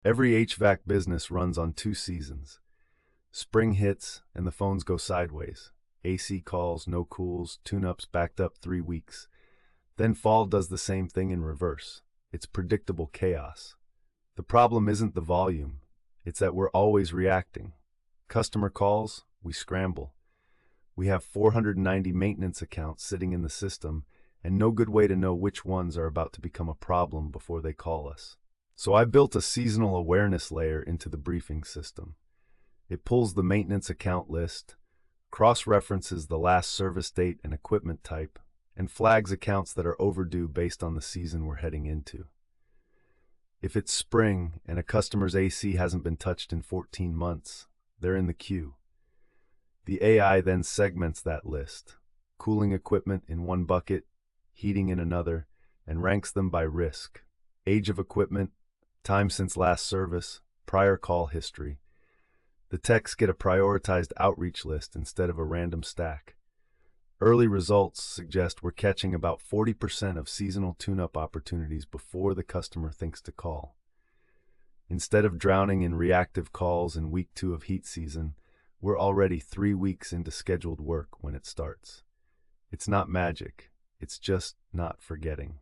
Every HVAC business runs on two seasons. Spring hits and the phones go sideways. AC calls, no cools, tune-ups backed up 3 weeks. Then fall does the same thing in reverse. It's predictable chaos. The problem isn't the volume, it's that we're always reacting. Customer calls, we scramble. We have 490 maintenance accounts sitting in the system, and no good way to know which ones are about to become a problem before they call us. So I built a seasonal awareness layer into the briefing system. It pulls the maintenance account list, cross-references the last service date and equipment type, and flags accounts that are overdue based on the season we're heading into. If it's spring and a customer's AC hasn't been touched in 14 months, they're in the queue. The AI then segments that list, cooling equipment in one bucket, heating in another, and ranks them by risk, age of equipment, time since last service, prior call history. The techs get a prioritized outreach list instead of a random stack. Early results suggest we're catching about 40% of seasonal tune-up opportunities before the customer thinks to call. Instead of drowning in reactive calls in week 2 of heat season, we're already 3 weeks into scheduled work when it starts. It's not magic, it's just not forgetting.